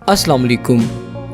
अस्सलाम वालेकुम।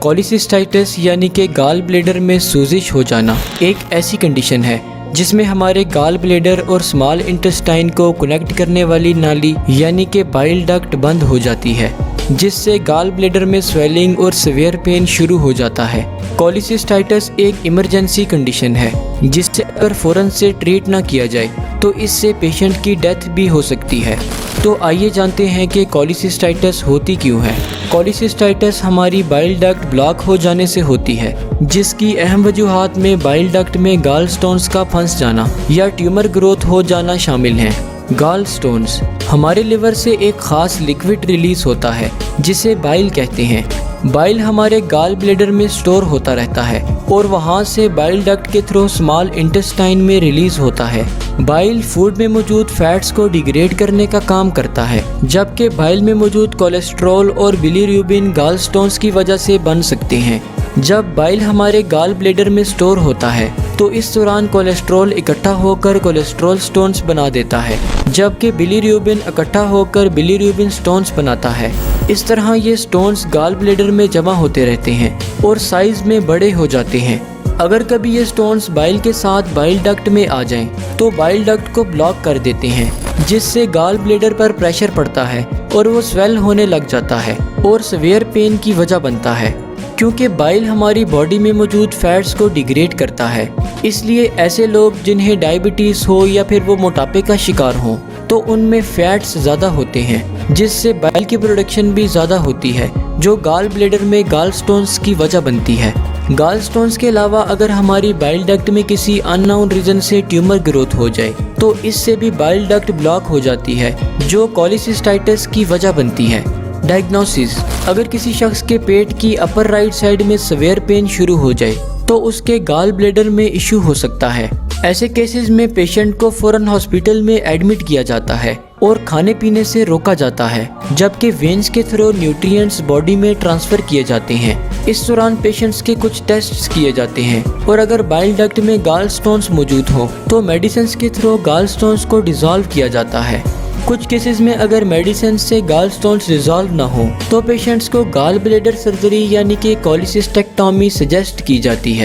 कॉलिसिस्टाइटिस यानी कि गाल ब्लेडर में सूजिश हो जाना एक ऐसी कंडीशन है जिसमें हमारे गाल ब्लेडर और स्मॉल इंटेस्टाइन को कनेक्ट करने वाली नाली यानी कि बाइल डक्ट बंद हो जाती है, जिससे गाल ब्लेडर में स्वेलिंग और सीवियर पेन शुरू हो जाता है। कॉलिसिस्टाइटिस एक इमरजेंसी कंडीशन है जिससे अगर फ़ौरन से ट्रीट ना किया जाए तो इससे पेशेंट की डेथ भी हो सकती है। तो आइए जानते हैं कि कॉलिसिस्टाइटिस होती क्यों है। कॉलिसिस्टाइटिस हमारी बाइल डक्ट ब्लॉक हो जाने से होती है, जिसकी अहम वजूहात में बाइल डक्ट में गाल स्टोन्स का फंस जाना या ट्यूमर ग्रोथ हो जाना शामिल हैं। गाल स्टोन्स हमारे लिवर से एक खास लिक्विड रिलीज होता है जिसे बाइल कहते हैं। बाइल हमारे गाल ब्लेडर में स्टोर होता रहता है और वहाँ से बाइल डक्ट के थ्रू स्मॉल इंटेस्टाइन में रिलीज होता है। बाइल फूड में मौजूद फैट्स को डिग्रेड करने का काम करता है, जबकि बाइल में मौजूद कोलेस्ट्रॉल और बिलीरुबिन गाल स्टोन्स की वजह से बन सकते हैं। जब बाइल हमारे गाल ब्लेडर में स्टोर होता है तो इस दौरान कोलेस्ट्रॉल इकट्ठा होकर कोलेस्ट्रॉल स्टोन्स बना देता है, जबकि बिलीरुबिन इकट्ठा होकर बिलीरुबिन स्टोन्स बनाता है। इस तरह ये स्टोन्स गाल ब्लेडर में जमा होते रहते हैं और साइज में बड़े हो जाते हैं। अगर कभी ये स्टोन्स बाइल के साथ बाइल डक्ट में आ जाएं, तो बाइल डक्ट को ब्लॉक कर देते हैं, जिससे गाल ब्लेडर पर प्रेशर पड़ता है और वो स्वेल होने लग जाता है और सीवियर पेन की वजह बनता है। क्योंकि बाइल हमारी बॉडी में मौजूद फैट्स को डिग्रेड करता है, इसलिए ऐसे लोग जिन्हें डायबिटीज़ हो या फिर वो मोटापे का शिकार हों तो उनमें फैट्स ज़्यादा होते हैं, जिससे बाइल की प्रोडक्शन भी ज़्यादा होती है, जो गाल ब्लेडर में गाल स्टोन्स की वजह बनती है। गाल स्टोन्स के अलावा अगर हमारी बाइल डक्ट में किसी अननोन रीजन से ट्यूमर ग्रोथ हो जाए तो इससे भी बाइल डक्ट ब्लॉक हो जाती है, जो कॉलिसिस्टाइटिस की वजह बनती है। डायग्नोसिस: अगर किसी शख्स के पेट की अपर राइट साइड में सीवियर पेन शुरू हो जाए तो उसके गाल ब्लेडर में इशू हो सकता है। ऐसे केसेस में पेशेंट को फौरन हॉस्पिटल में एडमिट किया जाता है और खाने पीने से रोका जाता है, जबकि वेन्स के थ्रू न्यूट्रिएंट्स बॉडी में ट्रांसफ़र किए जाते हैं। इस दौरान पेशेंट्स के कुछ टेस्ट्स किए जाते हैं और अगर बाइल डक्ट में गाल स्टोन्स मौजूद हो तो मेडिसिन के थ्रू गाल स्टोन्स को डिसॉल्व किया जाता है। कुछ केसेस में अगर मेडिसिन से गाल स्टोन्स डिसॉल्व ना हो तो पेशेंट्स को गाल ब्लेडर सर्जरी यानी कि कॉलिसिस्टेक्टोमी सजेस्ट की जाती है।